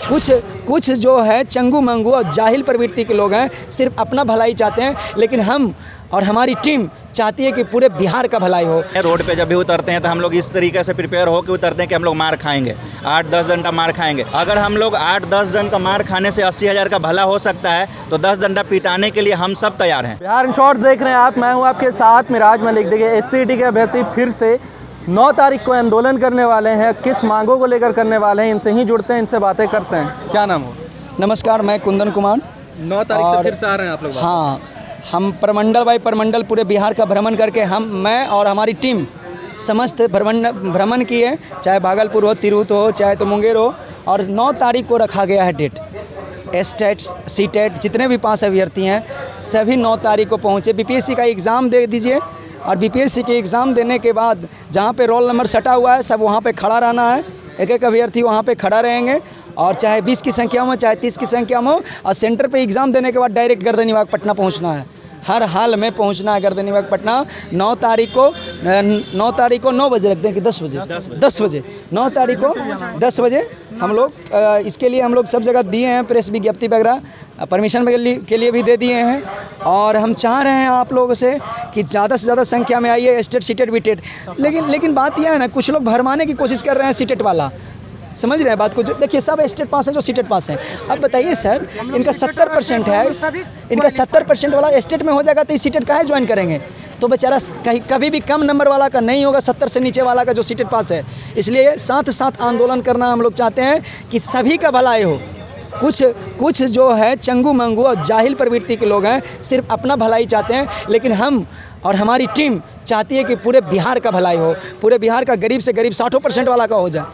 कुछ कुछ जो है चंगू मंगू और जाहिल प्रवृत्ति के लोग हैं, सिर्फ अपना भलाई चाहते हैं, लेकिन हम और हमारी टीम चाहती है कि पूरे बिहार का भलाई हो। रोड पे जब भी उतरते हैं तो हम लोग इस तरीके से प्रिपेयर हो के उतरते हैं कि हम लोग मार खाएंगे, 8-10 जन का मार खाएंगे। अगर हम लोग 8-10 जन का मार खाने से 80,000 का भला हो सकता है तो 10 डंडा पिटाने के लिए हम सब तैयार हैं। बिहार इन शॉर्ट्स देख रहे हैं आप, मैं हूं आपके साथ मिराज मलिक। देखिए STT के अभ्यर्थी फिर से 9 तारीख को आंदोलन करने वाले हैं। किस मांगों को लेकर करने वाले हैं, इनसे ही जुड़ते हैं, इनसे बातें करते हैं। क्या नाम हो? नमस्कार, मैं कुंदन कुमार। 9 तारीख से फिर से आ रहे हैं आप लोग? हाँ, हम प्रमंडल बाई प्रमंडल पूरे बिहार का भ्रमण करके मैं और हमारी टीम समस्त भ्रमण की है, चाहे भागलपुर हो, तिरहुत हो, चाहे तो मुंगेर हो। और 9 तारीख को रखा गया है डेट। एस्टेट सीटेट जितने भी 5 अभ्यर्थी हैं सभी 9 तारीख को पहुँचे। BPSC का एग्ज़ाम दे दीजिए और BPSC के एग्ज़ाम देने के बाद जहाँ पे रोल नंबर सटा हुआ है सब वहाँ पे खड़ा रहना है। एक अभ्यर्थी वहाँ पे खड़ा रहेंगे और चाहे 20 की संख्या में हो, चाहे 30 की संख्या में हो, और सेंटर पे एग्ज़ाम देने के बाद डायरेक्ट गर्दनीबाग पटना पहुँचना है। हर हाल में पहुंचना है गर्दनीबाग पटना। 9 तारीख को 9 बजे रखते हैं कि 10 बजे? 10 बजे 9 तारीख को 10 बजे हम लोग इसके लिए हम लोग सब जगह दिए हैं, प्रेस विज्ञप्ति वगैरह परमिशन के लिए भी दे दिए हैं। और हम चाह रहे हैं आप लोगों से कि ज़्यादा से ज़्यादा संख्या में आइए, एस्टेट सीटेट बीटेट। लेकिन बात यह है ना, कुछ लोग भरमाने की कोशिश कर रहे हैं सीटेट वाला, समझ रहे हैं बात को? जो देखिए सब स्टेट पास है, जो सीटेट पास है। अब बताइए सर, इनका 70% है, इनका 70% वाला स्टेट में हो जाएगा तो सीटेट काहे ज्वाइन करेंगे? तो बेचारा कभी भी कम नंबर वाला का नहीं होगा, 70 से नीचे वाला का जो सीटेट पास है। इसलिए साथ साथ आंदोलन करना हम लोग चाहते हैं कि सभी का भलाई हो। कुछ जो है चंगू मंगू और जाहिल प्रवृत्ति के लोग हैं, सिर्फ अपना भलाई चाहते हैं, लेकिन हम और हमारी टीम चाहती है कि पूरे बिहार का भलाई हो, पूरे बिहार का गरीब से गरीब 60% वाला का हो जाए।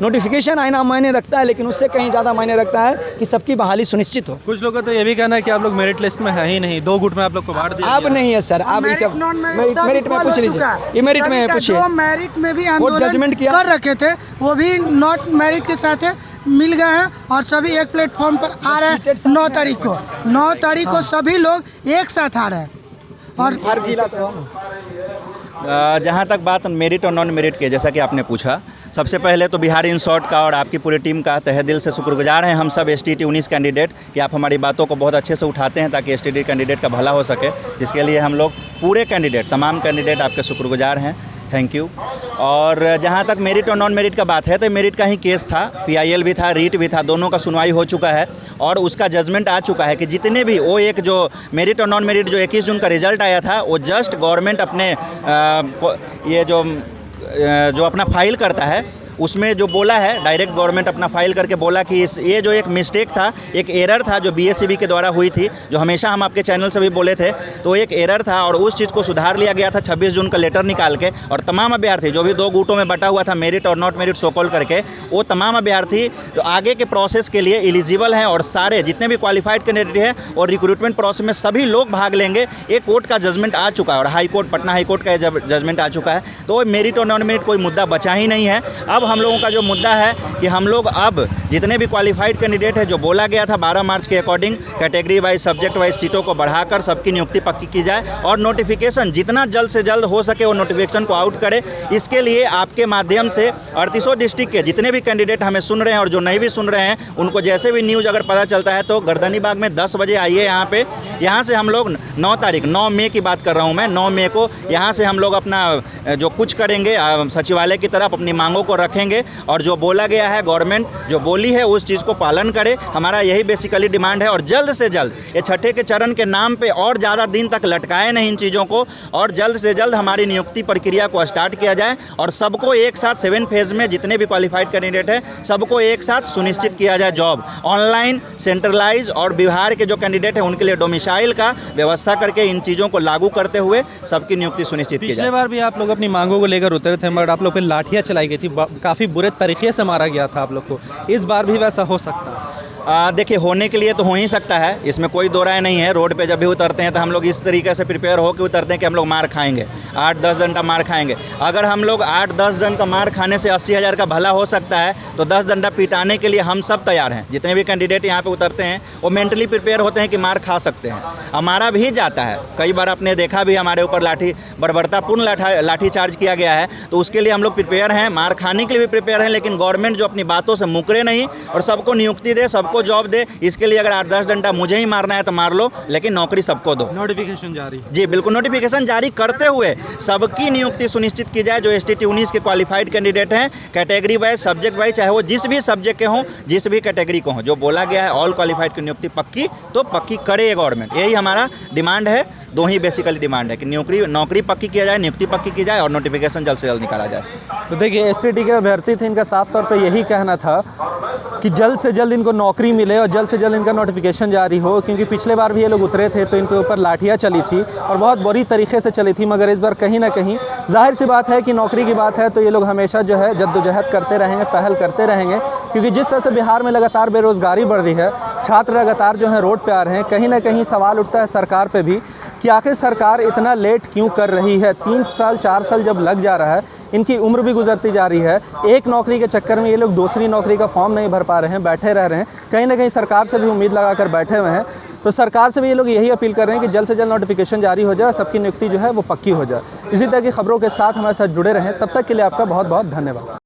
नोटिफिकेशन आना मायने रखता है, लेकिन उससे कहीं ज़्यादा मायने रखता है कि सबकी बहाली सुनिश्चित हो। कुछ लोगों का तो ये भी कहना है कि आप लोग मेरिट लिस्ट में है ही नहीं, 2 गुट में आप लोग को बांट दिया। अब नहीं है सर, अब ये सब मेरिट में पूछ लीजिए, ये मेरिट में पूछिए। जो मेरिट में भी आंदोलन कर रखे थे वो भी नॉट मेरिट के साथ मिल गए हैं और सभी एक प्लेटफॉर्म पर आ रहे हैं। 9 तारीख को सभी लोग एक साथ आ रहे हैं। और हर जिला से जहाँ तक बात मेरिट और नॉन मेरिट की, जैसा कि आपने पूछा, सबसे पहले तो बिहार इन शॉर्ट का और आपकी पूरी टीम का तहे दिल से शुक्रगुजार हैं हम सब STT 19 कैंडिडेट कि आप हमारी बातों को बहुत अच्छे से उठाते हैं ताकि STT कैंडिडेट का भला हो सके। इसके लिए हम लोग पूरे कैंडिडेट, तमाम कैंडिडेट आपके शुक्रगुजार हैं। Thank you. और जहाँ तक मेरिट और नॉन मेरिट का बात है तो मेरिट का ही केस था, PIL भी था, रीट भी था, दोनों का सुनवाई हो चुका है और उसका जजमेंट आ चुका है कि जितने भी वो एक जो मेरिट और नॉन मेरिट जो 21 जून का रिजल्ट आया था वो जस्ट गवर्नमेंट अपने ये जो अपना फाइल करता है उसमें जो बोला है, डायरेक्ट गवर्नमेंट अपना फाइल करके बोला कि ये जो एक मिस्टेक था, एक एरर था जो BSEB के द्वारा हुई थी, जो हमेशा हम आपके चैनल से भी बोले थे, तो एक एरर था और उस चीज़ को सुधार लिया गया था 26 जून का लेटर निकाल के। और तमाम अभ्यर्थी जो भी 2 गुटों में बटा हुआ था, मेरिट और नॉट मेरिट सो कॉल करके, वो तमाम अभ्यर्थी जो आगे के प्रोसेस के लिए एलिजिबल हैं और सारे जितने भी क्वालिफाइड कैंडिडेट हैं और रिक्रूटमेंट प्रोसेस में सभी लोग भाग लेंगे। एक कोर्ट का जजमेंट आ चुका है और high court, Patna high court का जजमेंट आ चुका है, तो मेरिट और नॉन मेरिट कोई मुद्दा बचा ही नहीं है। अब हम लोगों का जो मुद्दा है कि हम लोग अब जितने भी क्वालिफाइड कैंडिडेट है, जो बोला गया था 12 मार्च के according category wise, subject wise सीटों को बढ़ाकर सबकी नियुक्ति पक्की की जाए और नोटिफिकेशन जितना जल्द से जल्द हो सके वो नोटिफिकेशन को आउट करे। इसके लिए आपके माध्यम से 38 डिस्ट्रिक्ट के जितने भी कैंडिडेट हमें सुन रहे हैं और जो नहीं भी सुन रहे हैं, उनको जैसे भी न्यूज़ अगर पता चलता है तो गर्दनीबाग में 10 बजे आइए यहाँ पे। यहाँ से हम लोग 9 मई की बात कर रहा हूँ मैं, 9 मई को यहाँ से हम लोग अपना जो कुछ करेंगे सचिवालय की तरफ अपनी मांगों को रखेंगे और जो बोला गया है, गवर्नमेंट जो बोली है उस चीज़ को पालन करे। हमारा यही बेसिकली डिमांड है और जल्द से जल्द ये छठे के चरण के नाम पे और ज़्यादा दिन तक लटकाए नहीं इन चीज़ों को और जल्द से जल्द हमारी नियुक्ति प्रक्रिया को स्टार्ट किया जाए और सबको एक साथ 7 फेज़ में जितने भी क्वालिफाइड कैंडिडेट हैं सबको एक साथ सुनिश्चित किया जाए जॉब ऑनलाइन, सेंट्रलाइज और बिहार के जो कैंडिडेट हैं उनके लिए डोमिसाइल का व्यवस्था करके इन चीज़ों को लागू करते हुए सबकी नियुक्ति सुनिश्चित की जाए। पिछले बार भी आप लोग अपनी मांगों को लेकर उतरे थे मगर आप लोग पे लाठियाँ चलाई गई थी, काफ़ी बुरे तरीके से मारा गया था आप लोग को, इस बार भी वैसा हो सकता है? देखिए, होने के लिए तो हो ही सकता है, इसमें कोई दो राय नहीं है। रोड पे जब भी उतरते हैं तो हम लोग इस तरीके से प्रिपेयर होकर उतरते हैं कि हम लोग मार खाएंगे, 8-10 जन का मार खाएंगे। अगर हम लोग 8-10 जन का मार खाने से 80,000 का भला हो सकता है तो 10 डंडा पिटाने के लिए हम सब तैयार हैं। जितने भी कैंडिडेट यहाँ पे उतरते हैं वो मेंटली प्रिपेयर होते हैं कि मार खा सकते हैं। हमारा भी जाता है, कई बार आपने देखा भी हमारे ऊपर बर्बरतापूर्ण लाठी चार्ज किया गया है, तो उसके लिए हम लोग प्रिपेयर हैं, मार खाने के लिए भी प्रिपेयर हैं। लेकिन गवर्नमेंट जो अपनी बातों से मुकरे नहीं और सबको नियुक्ति दे, सबको जॉब दे, इसके लिए अगर 8-10 डंडा मुझे ही मारना है तो मार लो, लेकिन नौकरी सबको दो। नोटिफिकेशन जारी? जी बिल्कुल, नोटिफिकेशन जारी करते हुए सबकी नियुक्ति सुनिश्चित की जाए जो STT 19 के क्वालिफाइड कैंडिडेट हैं, कैटेगरी वाइज, सब्जेक्ट वाइज, चाहे वो जिस भी सब्जेक्ट के हों, जिस भी कैटेगरी को हों। जो बोला गया है ऑल क्वालिफाइड की नियुक्ति पक्की तो पक्की करे गवर्नमेंट, यही हमारा डिमांड है। दो ही बेसिकली डिमांड है कि नौकरी पक्की किया जाए, नियुक्ति पक्की की जाए और नोटिफिकेशन जल्द से जल्द निकाला जाए। तो देखिए, STT के अभ्यर्थी थे, इनका साफ तौर पे यही कहना था कि जल्द से जल्द इनको नौकरी मिले और जल्द से जल्द इनका नोटिफिकेशन जारी हो, क्योंकि पिछले बार भी ये लोग उतरे थे तो इनके ऊपर लाठियाँ चली थी और बहुत बुरी तरीके से चली थी। मगर इस बार कहीं ना कहीं जाहिर सी बात है कि नौकरी की बात है तो ये लोग हमेशा जो है जद्दोजहद करते रहेंगे, पहल करते रहेंगे, क्योंकि जिस तरह से बिहार में लगातार बेरोज़गारी बढ़ रही है, छात्र लगातार जो है रोड पे आ रहे हैं, कहीं ना कहीं सवाल उठता है सरकार पे भी कि आखिर सरकार इतना लेट क्यों कर रही है। 3 साल 4 साल जब लग जा रहा है, इनकी उम्र भी गुजरती जा रही है, एक नौकरी के चक्कर में ये लोग दूसरी नौकरी का फॉर्म नहीं भर पा रहे हैं, बैठे रह रहे हैं, कहीं ना कहीं सरकार से भी उम्मीद लगाकर बैठे हुए हैं। तो सरकार से भी ये लोग यही अपील कर रहे हैं कि जल्द से जल्द नोटिफिकेशन जारी हो जाए, सबकी नियुक्ति जो है वो पक्की हो जाए। इसी तरह की खबरों के साथ हमारे साथ जुड़े रहें, तब तक के लिए आपका बहुत बहुत धन्यवाद।